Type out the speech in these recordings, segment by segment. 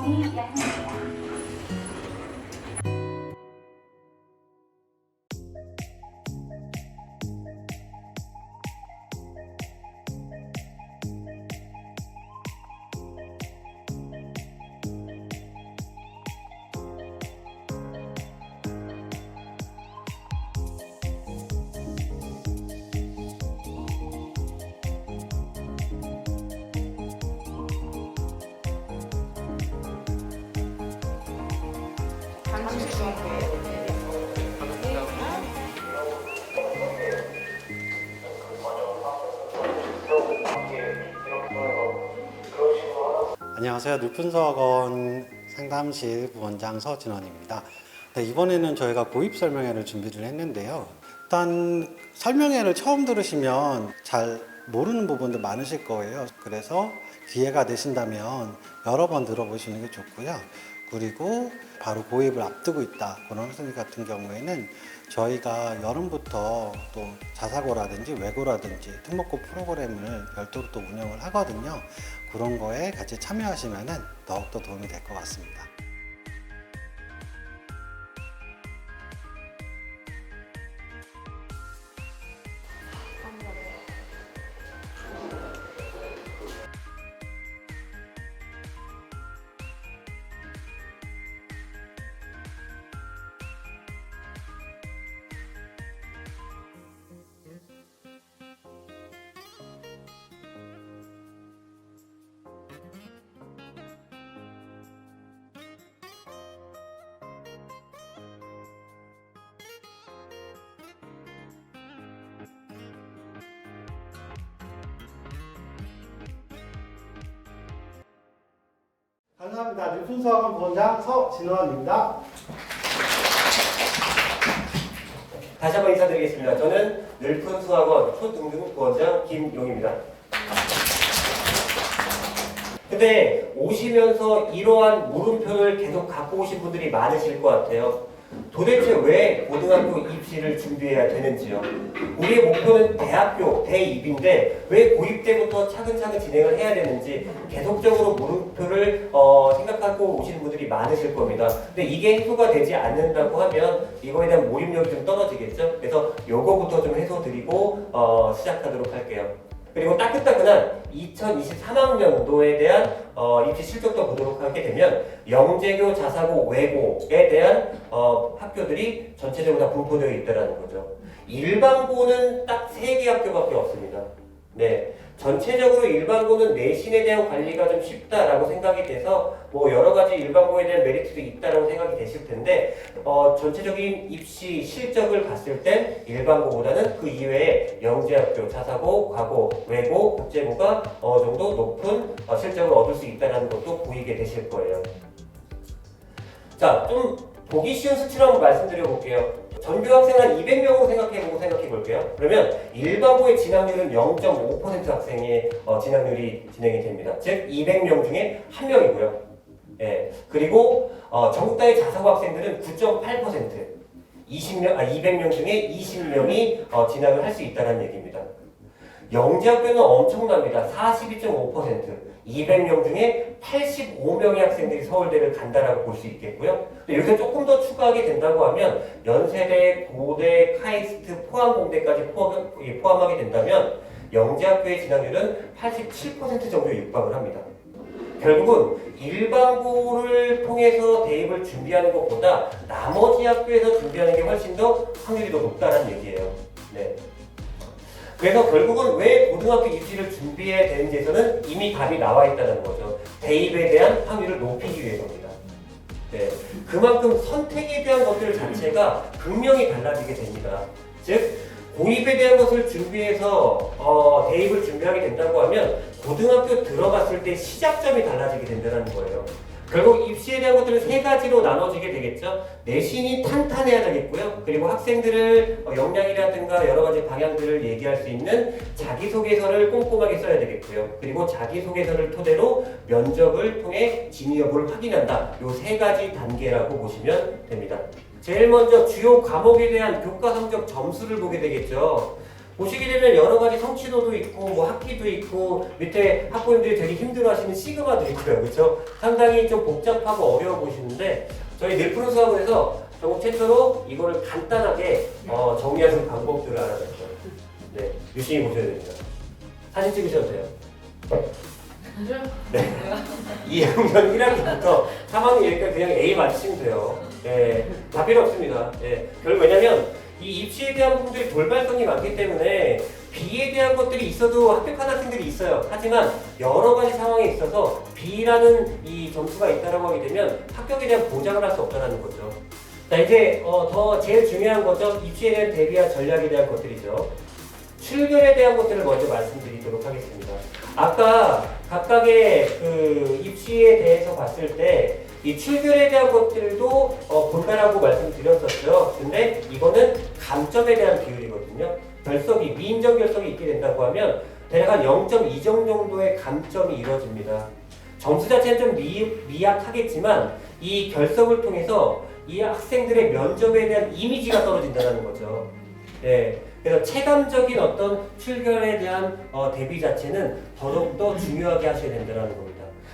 동의해야 합니다. 안녕하세요. 늘푼수학원 상담실 부원장 서진원입니다. 네, 이번에는 저희가 고입 설명회를 준비를 했는데요. 일단 설명회를 처음 들으시면 잘 모르는 부분도 많으실 거예요. 그래서 기회가 되신다면 여러 번 들어보시는 게 좋고요. 그리고 바로 고입을 앞두고 있다 그런 학생 같은 경우에는 저희가 여름부터 또 자사고라든지 외고라든지 특목고 프로그램을 별도로 또 운영을 하거든요. 그런 거에 같이 참여하시면 더욱더 도움이 될 것 같습니다. 감사합니다. 늘푼수학원 부원장 서진원입니다. 다시 한번 인사드리겠습니다. 저는 늘푼수학원 초등등 부원장 김용입니다. 근데 오시면서 이러한 물음표를 계속 갖고 오신 분들이 많으실 것 같아요. 도대체 왜 고등학교 입시를 준비해야 되는지요? 우리의 목표는 대학교, 대입인데 왜 고입 때부터 차근차근 진행을 해야 되는지 계속적으로 물음표를 생각하고 오시는 분들이 많으실 겁니다. 근데 이게 해소가 되지 않는다고 하면 이거에 대한 몰입력이 좀 떨어지겠죠? 그래서 요거부터 좀 해소드리고 시작하도록 할게요. 그리고 따끈따끈한 2023학년도에 대한 입시 실적도 보도록 하게 되면 영재고, 자사고, 외고에 대한 학교들이 전체적으로 다 분포되어 있다는 거죠. 일반고는 딱 3개 학교밖에 없습니다. 네, 전체적으로 일반고는 내신에 대한 관리가 좀 쉽다라고 생각이 돼서 뭐 여러 가지 일반고에 대한 메리트도 있다라고 생각이 되실 텐데 전체적인 입시 실적을 봤을 땐 일반고보다는 그 이외에 영재학교, 자사고, 과고, 외고, 국제고가 어느 정도 높은 실적을 얻을 수 있다는 것도 보이게 되실 거예요. 자, 좀 보기 쉬운 수치로 한번 말씀드려 볼게요. 전교 학생 한 200명으로 생각해 볼게요. 그러면 일반고의 진학률은 0.5% 학생의 진학률이 진행이 됩니다. 즉 200명 중에 1명이고요. 예. 그리고 전국단위 자사고 학생들은 9.8%, 200명 중에 20명이 진학을 할 수 있다는 얘기입니다. 영재학교는 엄청납니다. 42.5%. 200명 중에 85명의 학생들이 서울대를 간다라고 볼 수 있겠고요. 여기서 조금 더 추가하게 된다고 하면 연세대, 고대, 카이스트, 포항공대까지 포함하게 된다면 영재학교의 진학률은 87% 정도에 육박을 합니다. 결국은 일반고를 통해서 대입을 준비하는 것보다 나머지 학교에서 준비하는 게 훨씬 더 확률이 더 높다는 얘기예요. 네. 그래서 결국은 왜 고등학교 입시를 준비해야 되는지에서는 이미 답이 나와 있다는 거죠. 대입에 대한 확률을 높이기 위해서입니다. 네. 그만큼 선택에 대한 것들 자체가 극명히 달라지게 됩니다. 즉, 고입에 대한 것을 준비해서 대입을 준비하게 된다고 하면 고등학교 들어갔을 때 시작점이 달라지게 된다는 거예요. 결국 입시에 대한 것들은 3가지로 나눠지게 되겠죠. 내신이 탄탄해야 되겠고요. 그리고 학생들을 역량이라든가 여러 가지 방향들을 얘기할 수 있는 자기소개서를 꼼꼼하게 써야 되겠고요. 그리고 자기소개서를 토대로 면접을 통해 진위 여부를 확인한다. 요 3가지 단계라고 보시면 됩니다. 제일 먼저 주요 과목에 대한 교과 성적 점수를 보게 되겠죠. 보시게 되면 여러 가지 성취도도 있고 뭐 학기도 있고 밑에 학부모님들이 되게 힘들어하시는 시그마도 있고요, 그렇죠? 상당히 좀 복잡하고 어려워 보시는데 저희 늘푸른 수학원에서 전국 최초로 이거를 간단하게 정리하는 방법들을 알아냈어요. 네, 유심히 보셔야 됩니다. 사진 찍으셔도 돼요. 네. 2학년 1학기부터 3학년 여기까지 그냥 A 맞추시면 돼요. 네, 다 필요 없습니다. 네, 왜냐면 이 입시에 대한 부분들이 돌발성이 많기 때문에 B에 대한 것들이 있어도 합격한 학생들이 있어요. 하지만 여러 가지 상황에 있어서 B라는 이 점수가 있다라고 하게 되면 합격에 대한 보장을 할 수 없다는 거죠. 자, 이제 더 제일 중요한 거죠. 입시에 대한 대비와 전략에 대한 것들이죠. 출결에 대한 것들을 먼저 말씀드리도록 하겠습니다. 아까 각각의 그 입시에 대해서 봤을 때 이 출결에 대한 것들도 본다라고 말씀드렸었죠. 근데 이거는 감점에 대한 비율이거든요. 결석이 미인정 결석이 있게 된다고 하면 대략 한 0.2 정도의 감점이 이루어집니다. 점수 자체는 좀 미약하겠지만 이 결석을 통해서 이 학생들의 면접에 대한 이미지가 떨어진다는 거죠. 네. 그래서 체감적인 어떤 출결에 대한 대비 자체는 더더욱더 중요하게 하셔야 된다는 겁니다.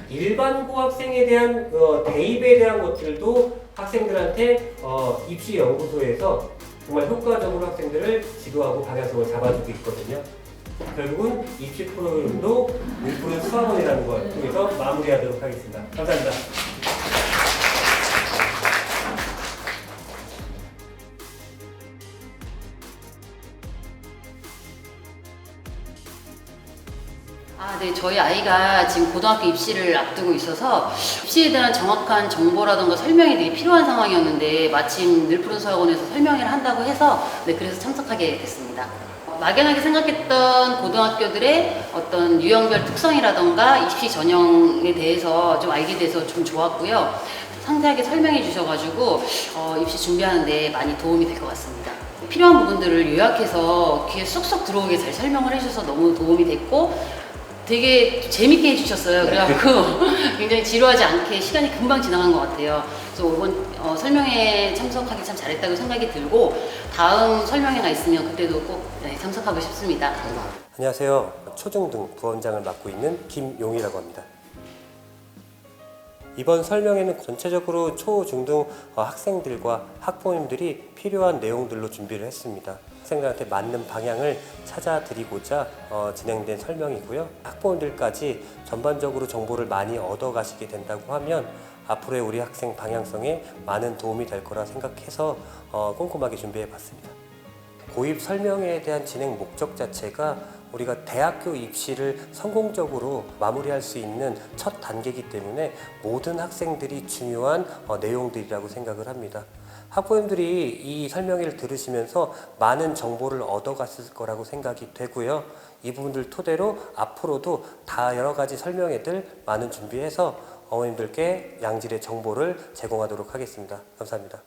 일반고 학생에 대한 대입에 대한 것들도 학생들한테 입시연구소에서 정말 효과적으로 학생들을 지도하고 방향성을 잡아주고 있거든요. 결국은 입시 프로그램도 늘푸른 수학원이라는 걸 통해서 마무리하도록 하겠습니다. 감사합니다. 네, 저희 아이가 지금 고등학교 입시를 앞두고 있어서 입시에 대한 정확한 정보라던가 설명이 되게 필요한 상황이었는데 마침 늘푸른 수학원에서 설명회를 한다고 해서 그래서 참석하게 됐습니다. 막연하게 생각했던 고등학교들의 어떤 유형별 특성이라던가 입시 전형에 대해서 좀 알게 돼서 좀 좋았고요. 상세하게 설명해 주셔가지고 입시 준비하는 데 많이 도움이 될 것 같습니다. 필요한 부분들을 요약해서 귀에 쏙쏙 들어오게 잘 설명을 해주셔서 너무 도움이 됐고 되게 재밌게 해주셨어요. 그래갖고 굉장히 지루하지 않게 시간이 금방 지나간 것 같아요. 그래서 이번 설명회에 참석하기 참 잘했다고 생각이 들고 다음 설명회가 있으면 그때도 꼭 참석하고 싶습니다. 안녕하세요. 초중등 부원장을 맡고 있는 김용이라고 합니다. 이번 설명회는 전체적으로 초, 중등 학생들과 학부모님들이 필요한 내용들로 준비를 했습니다. 학생들한테 맞는 방향을 찾아드리고자 진행된 설명이고요. 학부모님들까지 전반적으로 정보를 많이 얻어가시게 된다고 하면 앞으로의 우리 학생 방향성에 많은 도움이 될 거라 생각해서 꼼꼼하게 준비해 봤습니다. 고입 설명회에 대한 진행 목적 자체가 우리가 대학교 입시를 성공적으로 마무리할 수 있는 첫 단계이기 때문에 모든 학생들이 중요한 내용들이라고 생각을 합니다. 학부모님들이 이 설명회를 들으시면서 많은 정보를 얻어갔을 거라고 생각이 되고요. 이 부분들 토대로 앞으로도 다 여러 가지 설명회들 많은 준비해서 어머님들께 양질의 정보를 제공하도록 하겠습니다. 감사합니다.